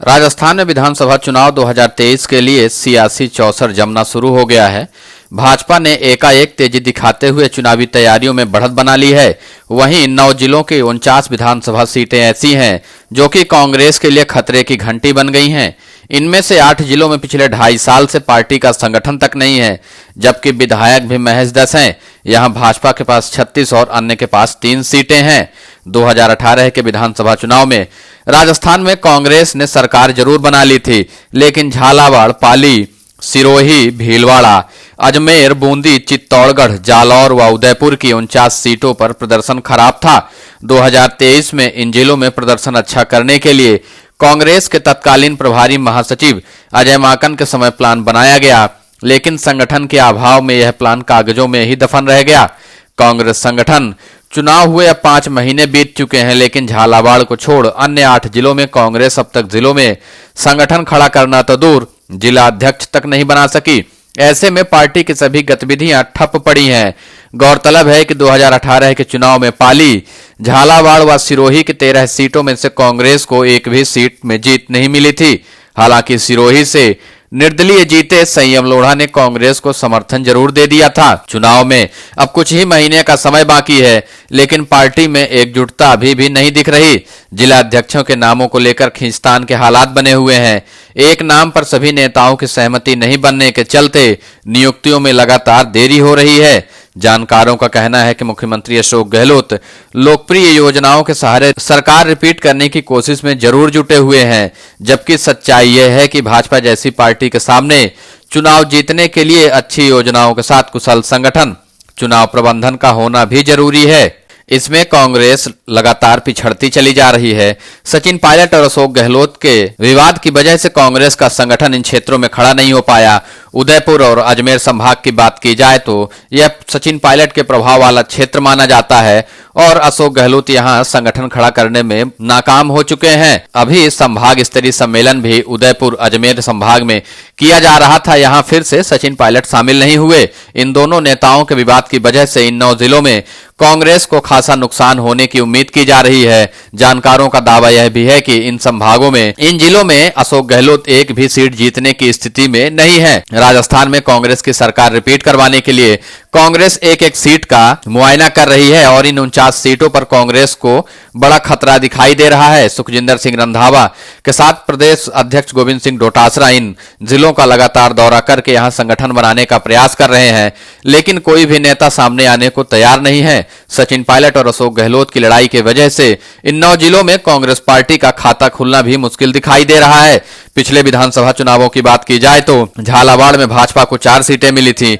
राजस्थान में विधानसभा चुनाव 2023 के लिए सियासी चौसर जमना शुरू हो गया है। भाजपा ने एकाएक तेजी दिखाते हुए चुनावी तैयारियों में बढ़त बना ली है। वहीं 9 जिलों की 49 विधानसभा सीटें ऐसी हैं जो कि कांग्रेस के लिए खतरे की घंटी बन गई हैं। इनमें से 8 जिलों में पिछले 2.5 साल से पार्टी का संगठन तक नहीं है, जबकि विधायक भी महज 10 हैं। यहां भाजपा के पास 36 और अन्य के पास 3 सीटें हैं। 2018 के विधानसभा चुनाव में राजस्थान में कांग्रेस ने सरकार जरूर बना ली थी, लेकिन झालावाड़, पाली, सिरोही, भीलवाड़ा, अजमेर, बूंदी, चित्तौड़गढ़, जालौर व उदयपुर की 49 सीटों पर प्रदर्शन खराब था। 2023 में इन जिलों में प्रदर्शन अच्छा करने के लिए कांग्रेस के तत्कालीन प्रभारी महासचिव अजय माकन के समय प्लान बनाया गया, लेकिन संगठन के अभाव में यह प्लान कागजों में ही दफन रह गया। कांग्रेस संगठन चुनाव हुए अब 5 महीने बीत चुके हैं, लेकिन झालावाड़ को छोड़ अन्य 8 जिलों में कांग्रेस अब तक जिलों में संगठन खड़ा करना तो दूर, जिला अध्यक्ष तक नहीं बना सकी। ऐसे में पार्टी की सभी गतिविधियां ठप पड़ी हैं। गौरतलब है कि 2018 के चुनाव में पाली, झालावाड़ व सिरोही की 13 सीटों में से कांग्रेस को एक भी सीट में जीत नहीं मिली थी। हालांकि सिरोही से निर्दलीय जीते संयम लोढ़ा ने कांग्रेस को समर्थन जरूर दे दिया था। चुनाव में अब कुछ ही महीने का समय बाकी है, लेकिन पार्टी में एकजुटता अभी भी नहीं दिख रही। जिला अध्यक्षों के नामों को लेकर खींचतान के हालात बने हुए हैं। एक नाम पर सभी नेताओं की सहमति नहीं बनने के चलते नियुक्तियों में लगातार देरी हो रही है। जानकारों का कहना है कि मुख्यमंत्री अशोक गहलोत लोकप्रिय योजनाओं के सहारे सरकार रिपीट करने की कोशिश में जरूर जुटे हुए हैं, जबकि सच्चाई यह है कि भाजपा जैसी पार्टी के सामने चुनाव जीतने के लिए अच्छी योजनाओं के साथ कुशल संगठन, चुनाव प्रबंधन का होना भी जरूरी है। इसमें कांग्रेस लगातार पिछड़ती चली जा रही है। सचिन पायलट और अशोक गहलोत के विवाद की वजह से कांग्रेस का संगठन इन क्षेत्रों में खड़ा नहीं हो पाया। उदयपुर और अजमेर संभाग की बात की जाए तो यह सचिन पायलट के प्रभाव वाला क्षेत्र माना जाता है और अशोक गहलोत यहां संगठन खड़ा करने में नाकाम हो चुके हैं। अभी संभाग स्तरीय सम्मेलन भी उदयपुर, अजमेर संभाग में किया जा रहा था। यहां फिर से सचिन पायलट शामिल नहीं हुए। इन दोनों नेताओं के विवाद की वजह से इन 9 जिलों में कांग्रेस को खासा नुकसान होने की उम्मीद की जा रही है। जानकारों का दावा यह भी है कि इन संभागों में, इन जिलों में अशोक गहलोत एक भी सीट जीतने की स्थिति में नहीं है। राजस्थान में कांग्रेस की सरकार रिपीट करवाने के लिए कांग्रेस एक सीट का मुआयना कर रही है और इन 49 सीटों पर कांग्रेस को बड़ा खतरा दिखाई दे रहा है। सुखजिंदर सिंह रंधावा के साथ प्रदेश अध्यक्ष गोविंद सिंह डोटासरा इन जिलों का लगातार दौरा करके यहां संगठन बनाने का प्रयास कर रहे हैं, लेकिन कोई भी नेता सामने आने को तैयार नहीं है। सचिन पायलट और अशोक गहलोत की लड़ाई की वजह से इन 9 जिलों में कांग्रेस पार्टी का खाता खुलना भी मुश्किल दिखाई दे रहा है। पिछले विधानसभा चुनावों की बात की जाए तो झालावाड़ में भाजपा को 4 सीटें मिली थी,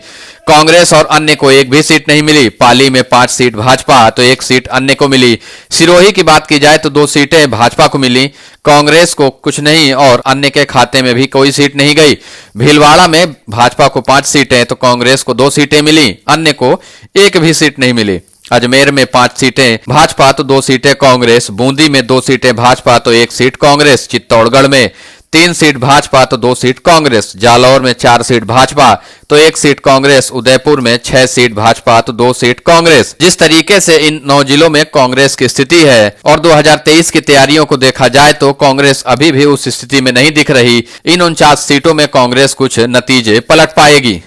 कांग्रेस और अन्य को एक भी सीट नहीं मिली। पाली में 5 सीट भाजपा तो 1 सीट अन्य को मिली। सिरोही की बात की जाए तो 2 सीटें भाजपा को मिली, कांग्रेस को कुछ नहीं और अन्य के खाते में भी कोई सीट नहीं गई। भीलवाड़ा में भाजपा को 5 सीटें तो कांग्रेस को 2 सीटें मिली, अन्य को एक भी सीट नहीं मिली। अजमेर में 5 सीटें भाजपा तो 2 सीटें कांग्रेस, बूंदी में 2 सीटें भाजपा तो 1 सीट कांग्रेस, चित्तौड़गढ़ में 3 सीट भाजपा तो 2 सीट कांग्रेस, जालौर में 4 सीट भाजपा तो 1 सीट कांग्रेस, उदयपुर में 6 सीट भाजपा तो 2 सीट कांग्रेस। जिस तरीके से इन 9 जिलों में कांग्रेस की स्थिति है और 2023 की तैयारियों को देखा जाए तो कांग्रेस अभी भी उस स्थिति में नहीं दिख रही। इन 49 सीटों में कांग्रेस कुछ नतीजे पलट पाएगी।